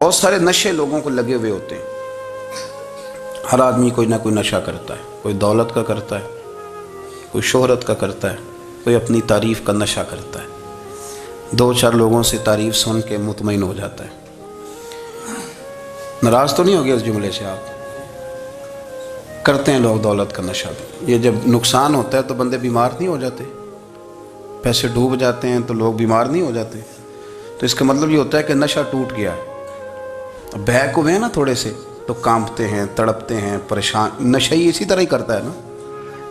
بہت سارے نشے لوگوں کو لگے ہوئے ہوتے ہیں. ہر آدمی کوئی نہ کوئی نشہ کرتا ہے. کوئی دولت کا کرتا ہے, کوئی شہرت کا کرتا ہے, کوئی اپنی تعریف کا نشہ کرتا ہے. دو چار لوگوں سے تعریف سن کے مطمئن ہو جاتا ہے. ناراض تو نہیں ہو گیا اس جملے سے؟ آپ کرتے ہیں لوگ دولت کا نشہ بھی. یہ جب نقصان ہوتا ہے تو بندے بیمار نہیں ہو جاتے؟ پیسے ڈوب جاتے ہیں تو لوگ بیمار نہیں ہو جاتے؟ تو اس کا مطلب یہ ہوتا ہے کہ نشہ ٹوٹ گیا ہے. بہک ہوئے ہیں نا تھوڑے سے تو کانپتے ہیں, تڑپتے ہیں, پریشان. نشہ ہی اسی طرح ہی کرتا ہے نا,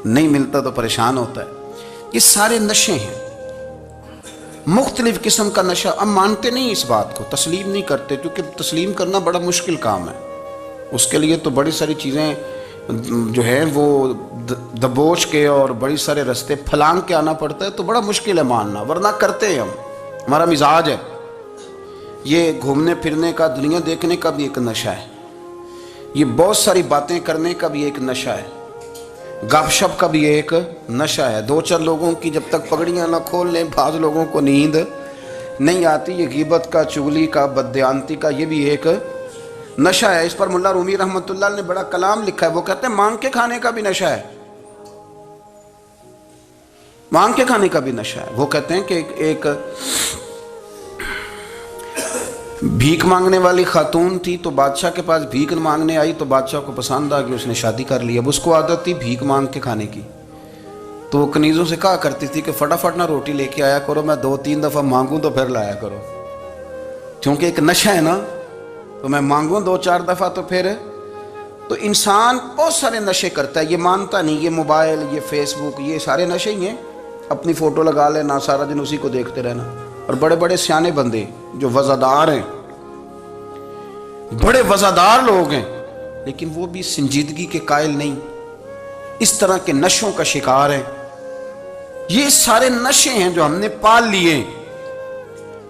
نہیں ملتا تو پریشان ہوتا ہے. یہ سارے نشے ہیں, مختلف قسم کا نشہ. ہم مانتے نہیں اس بات کو, تسلیم نہیں کرتے, کیونکہ تسلیم کرنا بڑا مشکل کام ہے. اس کے لیے تو بڑی ساری چیزیں جو ہیں وہ دبوچ کے اور بڑی سارے رستے پھلانگ کے آنا پڑتا ہے. تو بڑا مشکل ہے ماننا, ورنہ کرتے ہیں ہم. ہمارا مزاج ہے. یہ گھومنے پھرنے کا, دنیا دیکھنے کا بھی ایک نشہ ہے. یہ بہت ساری باتیں کرنے کا بھی ایک نشہ ہے. گپ شپ کا بھی ایک نشہ ہے. دو چار لوگوں کی جب تک پگڑیاں نہ کھول لیں, بعض لوگوں کو نیند نہیں آتی. یہ غیبت کا, چغلی کا, بددیانتی کا, یہ بھی ایک نشہ ہے. اس پر ملا رومی رحمۃ اللہ نے بڑا کلام لکھا ہے. وہ کہتے ہیں مانگ کے کھانے کا بھی نشہ ہے. مانگ کے کھانے کا بھی نشہ ہے. وہ کہتے ہیں کہ ایک بھیک مانگنے والی خاتون تھی, تو بادشاہ کے پاس بھیک مانگنے آئی, تو بادشاہ کو پسند آ گئی, اس نے شادی کر لی. اب اس کو عادت تھی بھیک مانگ کے کھانے کی, تو وہ کنیزوں سے کہا کرتی تھی کہ فٹافٹ نہ روٹی لے کے آیا کرو, میں 2-3 دفعہ مانگوں تو پھر لایا کرو. کیونکہ ایک نشہ ہے نا, تو میں مانگوں 2-4 دفعہ تو پھر. تو انسان بہت سارے نشے کرتا ہے, یہ مانتا نہیں. یہ موبائل, یہ فیس بک, یہ سارے نشے ہی ہیں. اپنی فوٹو لگا لینا, سارا دن اسی کو دیکھتے رہنا. اور بڑے بڑے سیانے بندے جو وزادار ہیں, بڑے وزادار لوگ ہیں, لیکن وہ بھی سنجیدگی کے قائل نہیں, اس طرح کے نشوں کا شکار ہیں. یہ سارے نشے ہیں جو ہم نے پال لیے.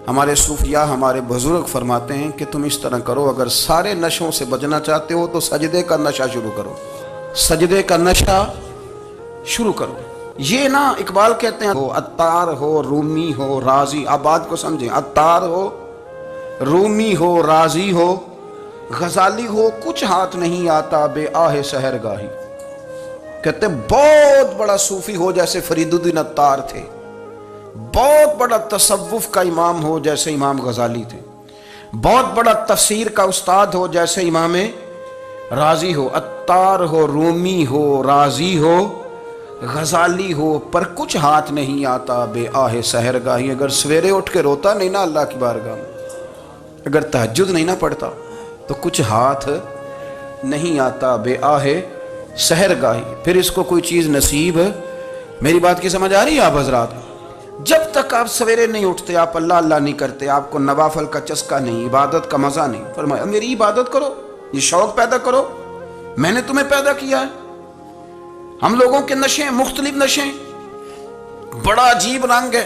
ہمارے صوفیاء, ہمارے بزرگ فرماتے ہیں کہ تم اس طرح کرو, اگر سارے نشوں سے بچنا چاہتے ہو تو سجدے کا نشہ شروع کرو. سجدے کا نشہ شروع کرو. یہ نا اقبال کہتے ہیں, عطار ہو, رومی ہو, رازی. آپ بات کو سمجھیں. عطار ہو, رومی ہو, رازی ہو, غزالی ہو, کچھ ہاتھ نہیں آتا بے آہ سحر گاہی. کہتے بہت بڑا صوفی ہو جیسے فرید الدین عطار تھے, بہت بڑا تصوف کا امام ہو جیسے امام غزالی تھے, بہت بڑا تفسیر کا استاد ہو جیسے امام رازی ہو. عطار ہو, رومی ہو, رازی ہو, غزالی ہو, پر کچھ ہاتھ نہیں آتا بے آہ سحر گاہی. اگر سویرے اٹھ کے روتا نہیں نا اللہ کی بارگاہ میں, اگر تہجد نہیں نہ پڑھتا, تو کچھ ہاتھ نہیں آتا بے آہ سحر گاہی. پھر اس کو کوئی چیز نصیب. میری بات کی سمجھ آ رہی ہے آپ حضرات؟ جب تک آپ سویرے نہیں اٹھتے, آپ اللہ اللہ نہیں کرتے, آپ کو نوافل کا چسکا نہیں, عبادت کا مزہ نہیں. فرمایا میری عبادت کرو, یہ شوق پیدا کرو, میں نے تمہیں پیدا کیا ہے. ہم لوگوں کے نشے ہیں, مختلف نشے ہیں, بڑا عجیب رنگ ہے.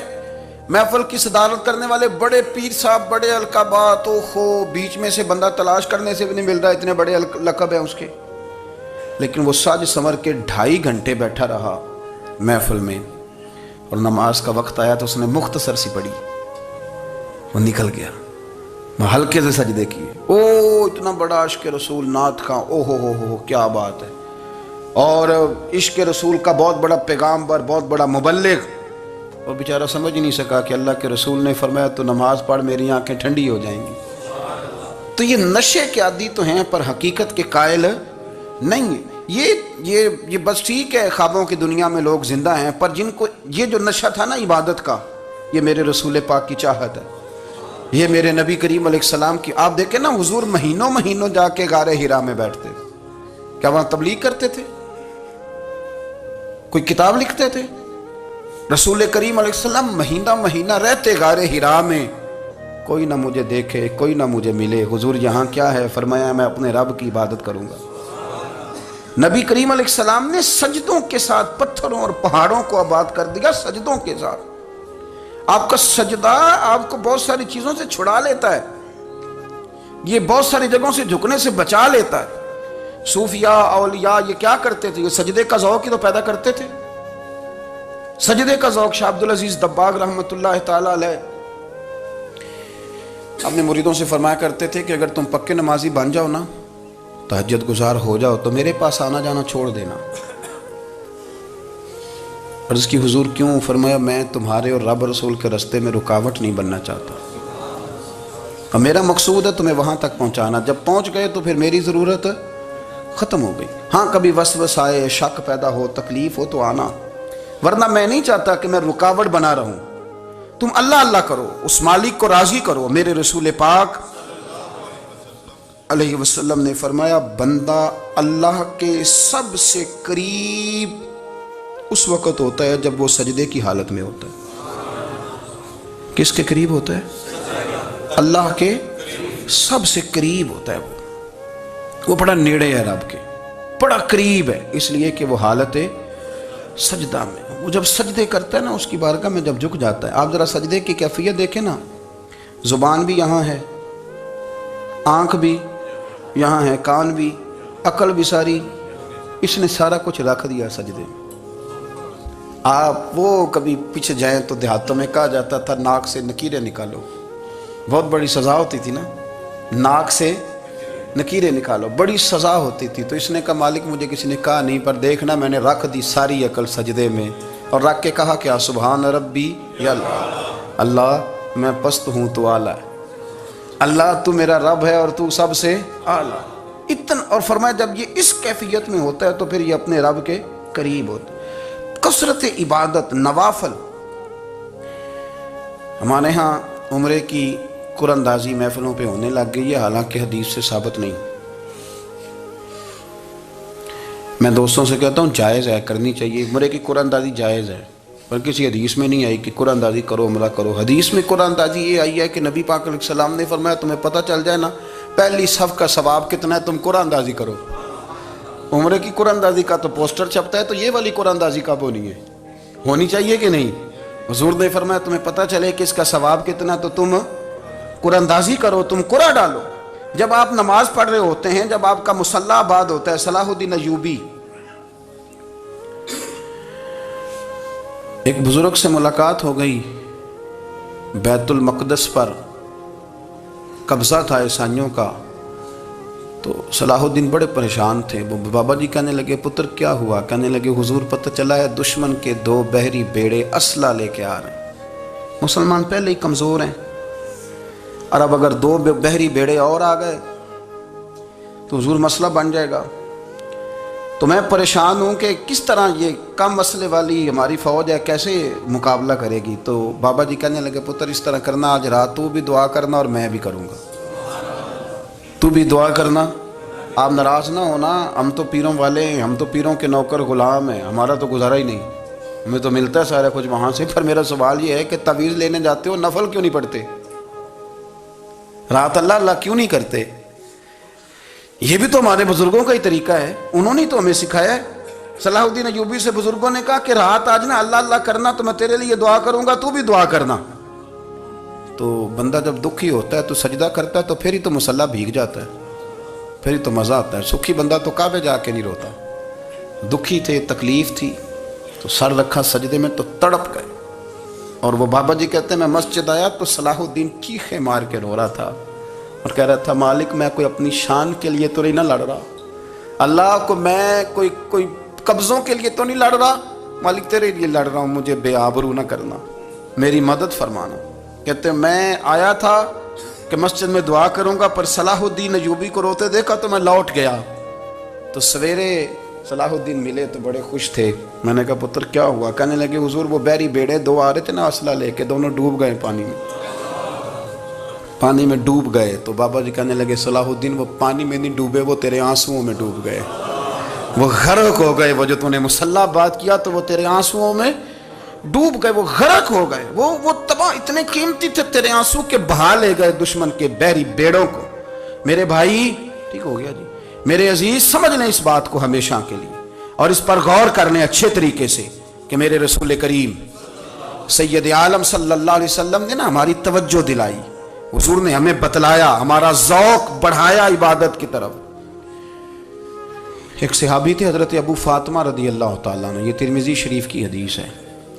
محفل کی صدارت کرنے والے بڑے پیر صاحب, بڑے القابات, بیچ میں سے بندہ تلاش کرنے سے بھی نہیں مل رہا, اتنے بڑے لقب ہیں اس کے. لیکن وہ ساج سنور کے 2.5 گھنٹے بیٹھا رہا محفل میں, اور نماز کا وقت آیا تو اس نے مختصر سی پڑھی, وہ نکل گیا. ہلکے سے سجدے کیے. اتنا بڑا عشق رسول, نعت خواں, ہو کیا بات ہے. اور عشق رسول کا بہت بڑا پیغامبر, بہت بڑا مبلغ. اور بیچارہ سمجھ ہی نہیں سکا کہ اللہ کے رسول نے فرمایا تو نماز پڑھ, میری آنکھیں ٹھنڈی ہو جائیں گی. تو یہ نشے کے عادی تو ہیں, پر حقیقت کے قائل نہیں ہیں. یہ بس ٹھیک ہے, خوابوں کی دنیا میں لوگ زندہ ہیں, پر جن کو یہ جو نشہ تھا نا عبادت کا, یہ میرے رسول پاک کی چاہت ہے, یہ میرے نبی کریم علیہ السلام کی. آپ دیکھیں نا, حضور مہینوں جا کے غار حرا میں بیٹھتے. کیا وہاں تبلیغ کرتے تھے؟ کوئی کتاب لکھتے تھے؟ رسول کریم علیہ السلام مہینہ رہتے غار حرا میں. کوئی نہ مجھے دیکھے, کوئی نہ مجھے ملے. حضور یہاں کیا ہے؟ فرمایا میں اپنے رب کی عبادت کروں گا. نبی کریم علیہ السلام نے سجدوں کے ساتھ پتھروں اور پہاڑوں کو آباد کر دیا, سجدوں کے ساتھ. آپ کا سجدہ آپ کو بہت ساری چیزوں سے چھڑا لیتا ہے, یہ بہت ساری جگہوں سے جھکنے سے بچا لیتا ہے. صوفیاء, اولیاء یہ کیا کرتے تھے؟ یہ سجدے کا ذوق ہی تو پیدا کرتے تھے. سجدے کا ذوق شاہ عبدالعزیز دباغ رحمۃ اللہ تعالی علیہ اپنے مریدوں سے فرمایا کرتے تھے کہ اگر تم پکے نمازی بن جاؤ نا، تہجد گزار ہو جاؤ، تو میرے پاس آنا جانا چھوڑ دینا۔ عرض کی حضور کیوں؟ فرمایا میں تمہارے اور رب رسول کے راستے میں رکاوٹ نہیں بننا چاہتا، اور میرا مقصود ہے تمہیں وہاں تک پہنچانا۔ جب پہنچ گئے تو پھر میری ضرورت ختم ہو گئی۔ ہاں کبھی وسوس آئے، شک پیدا ہو، تکلیف ہو تو آنا، ورنہ میں نہیں چاہتا کہ میں رکاوٹ بنا رہوں۔ تم اللہ اللہ کرو، اس مالک کو راضی کرو۔ میرے رسول پاک علیہ وسلم نے فرمایا بندہ اللہ کے سب سے قریب اس وقت ہوتا ہے جب وہ سجدے کی حالت میں ہوتا ہے۔ کس کے قریب ہوتا ہے؟ اللہ کے سب سے قریب ہوتا ہے۔ وہ بڑا نیڑے ہے رب کے، بڑا قریب ہے، اس لیے کہ وہ حالت سجدہ میں۔ وہ جب سجدے کرتا ہے نا، اس کی بارگاہ میں جب جھک جاتا ہے، آپ ذرا سجدے کی کیفیت دیکھیں نا، زبان بھی یہاں ہے، آنکھ بھی یہاں ہے، کان بھی، عقل بھی ساری، اس نے سارا کچھ رکھ دیا سجدے میں۔ آپ وہ کبھی پیچھے جائیں تو دیہاتوں میں کہا جاتا تھا ناک سے نکیرے نکالو، بہت بڑی سزا ہوتی تھی نا، ناک سے نکیرے نکالو، بڑی سزا ہوتی تھی۔ تو اس نے کہا مالک مجھے کسی نے کہا نہیں، پر دیکھنا میں نے رکھ دی ساری عقل سجدے میں، اور رکھ کے کہا کیا؟ سبحان ربی یا اللہ، اللہ میں پست ہوں تو اعلیٰ ہے، اللہ تو میرا رب ہے اور تو سب سے اعلیٰ۔ اتنا، اور فرمایا جب یہ اس کیفیت میں ہوتا ہے تو پھر یہ اپنے رب کے قریب ہوتا ہے۔ کثرت عبادت، نوافل۔ ہمارے ہاں عمرے کی قرآن اندازی محفلوں پہ ہونے لگ گئی ہے، حالانکہ حدیث سے ثابت نہیں۔ میں دوستوں سے کہتا ہوں جائز ہے، کرنی چاہیے، عمرے کی قرآن اندازی جائز ہے، پر کسی حدیث میں نہیں آئی کہ قرآن اندازی کرو عمرہ کرو۔ حدیث میں قرآن اندازی یہ آئی ہے کہ نبی پاک علیہ السلام نے فرمایا تمہیں پتہ چل جائے نا پہلی صف کا ثواب کتنا ہے، تم قرآن اندازی کرو۔ عمرے کی قرآن اندازی کا تو پوسٹر چھپتا ہے، تو یہ والی قرآن اندازی کب ہونی ہے؟ ہونی چاہیے کہ نہیں؟ حضور نے فرمایا تمہیں پتہ چلے کہ اس کا ثواب کتنا، تو تم قرآن اندازی کرو، تم قرآن ڈالو۔ جب آپ نماز پڑھ رہے ہوتے ہیں، جب آپ کا مصلی آباد ہوتا ہے، صلاح الدین ایوبی ایک بزرگ سے ملاقات ہو گئی، بیت المقدس پر قبضہ تھا عیسائیوں کا، تو صلاح الدین بڑے پریشان تھے۔ وہ بابا جی کہنے لگے پتر کیا ہوا؟ کہنے لگے حضور پتہ چلا ہے دشمن کے 2 بحری بیڑے اسلحہ لے کے آ رہے ہیں، مسلمان پہلے ہی کمزور ہیں، اور اب اگر 2 بحری بیڑے اور آ گئے تو حضور مسئلہ بن جائے گا۔ تو میں پریشان ہوں کہ کس طرح یہ کم مسئلے والی ہماری فوج ہے کیسے مقابلہ کرے گی۔ تو بابا جی کہنے لگے پتر اس طرح کرنا، آج رات تو بھی دعا کرنا اور میں بھی کروں گا، تو بھی دعا کرنا، آپ ناراض نہ ہونا، ہم تو پیروں والے ہیں، ہم تو پیروں کے نوکر غلام ہیں، ہمارا تو گزارا ہی نہیں، ہمیں تو ملتا ہے سارا کچھ وہاں سے۔ پر میرا سوال یہ ہے کہ تعویذ لینے جاتے ہو نفل کیوں نہیں پڑھتے؟ رات اللہ اللہ کیوں نہیں کرتے؟ یہ بھی تو ہمارے بزرگوں کا ہی طریقہ ہے، انہوں نے تو ہمیں سکھایا ہے۔ صلاح الدین ایوبی سے بزرگوں نے کہا کہ رات آج نا اللہ اللہ کرنا، تو میں تیرے لیے دعا کروں گا، تو بھی دعا کرنا۔ تو بندہ جب دکھی ہوتا ہے تو سجدہ کرتا ہے، تو پھر ہی تو مصلی بھیگ جاتا ہے، پھر ہی تو مزہ آتا ہے۔ سکھی بندہ تو کعبے جا کے نہیں روتا، دکھی تھے، تکلیف تھی، تو سر رکھا سجدے میں تو تڑپ گئے۔ اور وہ بابا جی کہتے ہیں میں مسجد آیا تو صلاح الدین چیخے مار کے رو رہا تھا اور کہہ رہا تھا مالک میں کوئی اپنی شان کے لیے تو نہیں نہ لڑ رہا، اللہ کو میں کوئی قبضوں کے لیے تو نہیں لڑ رہا، مالک تیرے لیے لڑ رہا ہوں، مجھے بے آبرو نہ کرنا، میری مدد فرمانا۔ کہتے ہیں میں آیا تھا کہ مسجد میں دعا کروں گا، پر صلاح الدین ایوبی کو روتے دیکھا تو میں لوٹ گیا۔ تو سویرے صلاح الدین ملے تو بڑے خوش تھے۔ میں نے کہا پتر کیا ہوا؟ کہنے لگے حضور وہ بحری بیڑے 2 آ رہے تھے نا اسلحہ لے کے، دونوں ڈوب گئے پانی میں، پانی میں ڈوب گئے۔ تو بابا جی کہنے لگے صلاح الدین وہ پانی میں نہیں ڈوبے، وہ تیرے آنسوؤں میں ڈوب گئے، وہ غرق ہو گئے، وہ جو تو نے مصلی بات کیا تو وہ تیرے آنسوؤں میں ڈوب گئے، وہ غرق ہو گئے، وہ تباہ، اتنے قیمتی تھے تیرے آنسو کے بہا لے گئے دشمن کے بحری بیڑوں کو۔ میرے بھائی ٹھیک ہو گیا جی، میرے عزیز سمجھ لیں اس بات کو ہمیشہ کے لیے، اور اس پر غور کرنے اچھے طریقے سے کہ میرے رسول کریم سید عالم صلی اللہ علیہ وسلم نے نا ہماری توجہ دلائی، حضور نے ہمیں بتلایا، ہمارا ذوق بڑھایا عبادت کی طرف۔ ایک صحابی تھے حضرت ابو فاطمہ رضی اللہ تعالیٰ عنہ، یہ ترمذی شریف کی حدیث ہے،